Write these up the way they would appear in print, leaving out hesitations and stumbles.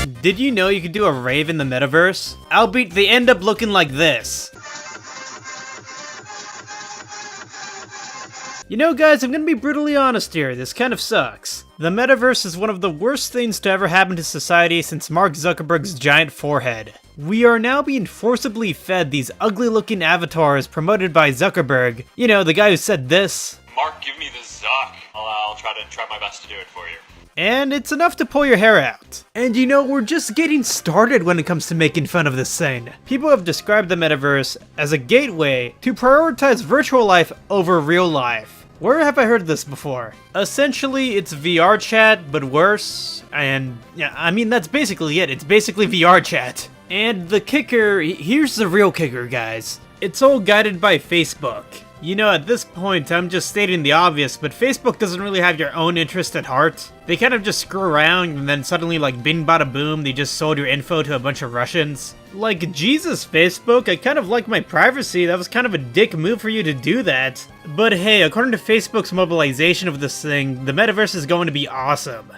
Did you know you could do a rave in the metaverse? Albeit they end up looking like this. You know guys, I'm gonna be brutally honest here, this kind of sucks. The metaverse is one of the worst things to ever happen to society since Mark Zuckerberg's giant forehead. We are now being forcibly fed these ugly looking avatars promoted by Zuckerberg. You know, the guy who said this. Mark, give me the Zuck. I'll try my best to do it for you. And it's enough to pull your hair out. And you know, we're just getting started when it comes to making fun of this thing. People have described the metaverse as a gateway to prioritize virtual life over real life. Where have I heard this before? Essentially, it's VR chat, but worse. And yeah, I mean, that's basically it. It's basically VR chat. And the kicker, here's the real kicker, guys. It's all guided by Facebook. You know, at this point, I'm just stating the obvious, but Facebook doesn't really have your own interest at heart. They kind of just screw around, and then suddenly, like, bing bada boom, they just sold your info to a bunch of Russians. Like, Jesus, Facebook, I kind of like my privacy. That was kind of a dick move for you to do that. But hey, according to Facebook's mobilization of this thing, the metaverse is going to be awesome.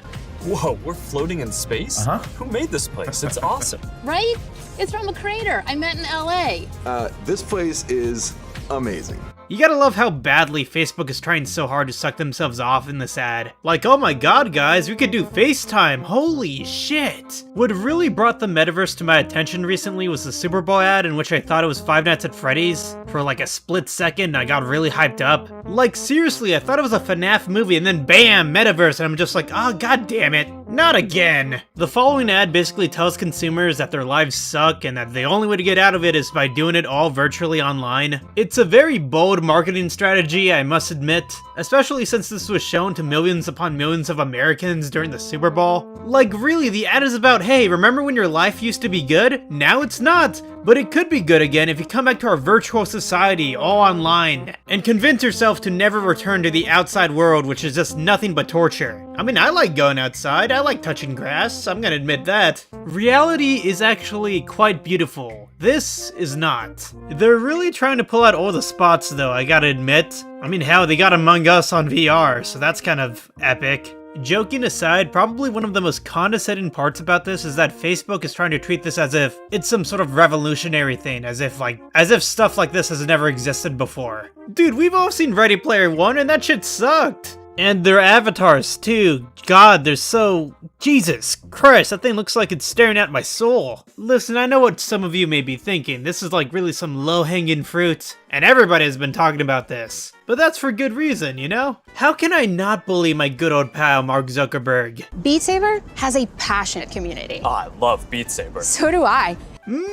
Whoa, we're floating in space? Who made this place? It's awesome. Right? It's from a crater I met in LA. This place is amazing. You gotta love how badly Facebook is trying so hard to suck themselves off in this ad. Like, oh my god guys, we could do FaceTime, holy shit! What really brought the metaverse to my attention recently was the Super Bowl ad in which I thought it was Five Nights at Freddy's. For like a split second, I got really hyped up. Like seriously, I thought it was a FNAF movie and then bam, metaverse, and I'm just like, oh god damn it. Not again! The following ad basically tells consumers that their lives suck and that the only way to get out of it is by doing it all virtually online. It's a very bold marketing strategy, I must admit, especially since this was shown to millions upon millions of Americans during the Super Bowl. Like really, the ad is about, hey, remember when your life used to be good? Now it's not! But it could be good again if you come back to our virtual society, all online, and convince yourself to never return to the outside world, which is just nothing but torture. I mean, I like going outside, I like touching grass, I'm gonna admit that. Reality is actually quite beautiful. This is not. They're really trying to pull out all the spots though, I gotta admit. I mean, hell, they got Among Us on VR, so that's kind of epic. Joking aside, probably one of the most condescending parts about this is that Facebook is trying to treat this as if it's some sort of revolutionary thing, as if stuff like this has never existed before. Dude, we've all seen Ready Player One and that shit sucked! And their avatars too. God, they're so... Jesus Christ, that thing looks like it's staring at my soul. Listen, I know what some of you may be thinking. This is like really some low-hanging fruit, and everybody has been talking about this. But that's for good reason, you know? How can I not bully my good old pal Mark Zuckerberg? Beat Saber has a passionate community. Oh, I love Beat Saber. So do I.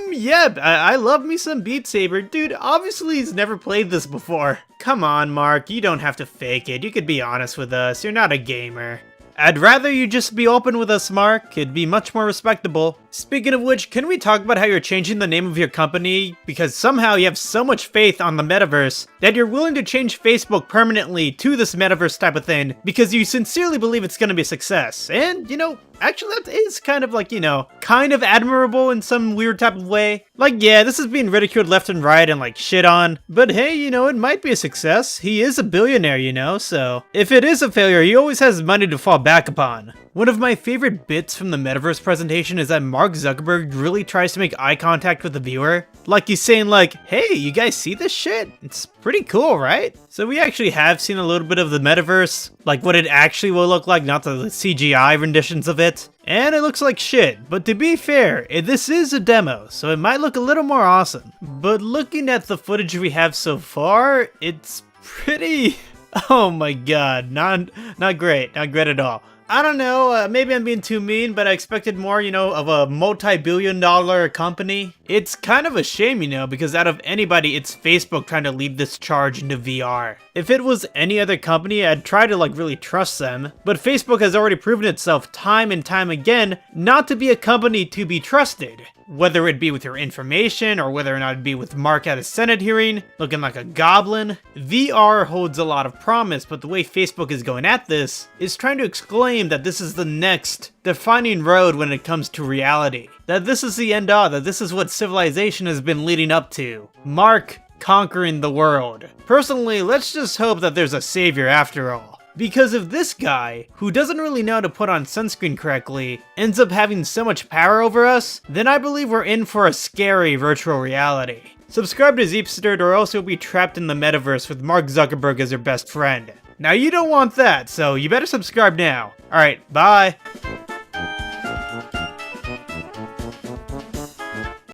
Yeah, I love me some Beat Saber. Dude, obviously he's never played this before. Come on, Mark, you don't have to fake it. You could be honest with us. You're not a gamer. I'd rather you just be open with us, Mark. It'd be much more respectable. Speaking of which, can we talk about how you're changing the name of your company? Because somehow you have so much faith on the metaverse that you're willing to change Facebook permanently to this metaverse type of thing because you sincerely believe it's gonna be a success. And, you know, actually that is kind of like, you know, kind of admirable in some weird type of way. Like, yeah, this is being ridiculed left and right and like shit on, but hey, you know, it might be a success. He is a billionaire, you know, so if it is a failure, he always has money to fall back upon. One of my favorite bits from the metaverse presentation is that Mark Zuckerberg really tries to make eye contact with the viewer. Like he's saying like, hey, you guys see this shit? It's pretty cool, right? So we actually have seen a little bit of the metaverse, like what it actually will look like, not the CGI renditions of it. And it looks like shit, but to be fair, this is a demo, so it might look a little more awesome. But looking at the footage we have so far, it's pretty... Oh my god, not great at all. I don't know, maybe I'm being too mean, but I expected more, you know, of a multi-billion-dollar company. It's kind of a shame, you know, because out of anybody, it's Facebook trying to lead this charge into VR. If it was any other company, I'd try to, like, really trust them. But Facebook has already proven itself time and time again not to be a company to be trusted. Whether it be with your information, or whether or not it be with Mark at a Senate hearing, looking like a goblin. VR holds a lot of promise, but the way Facebook is going at this is trying to exclaim that this is the next defining road when it comes to reality. That this is the end all, that this is what civilization has been leading up to. Mark conquering the world. Personally, let's just hope that there's a savior after all. Because if this guy, who doesn't really know how to put on sunscreen correctly, ends up having so much power over us, then I believe we're in for a scary virtual reality. Subscribe to Zeepster or else you'll be trapped in the metaverse with Mark Zuckerberg as your best friend. Now you don't want that, so you better subscribe now. Alright, bye!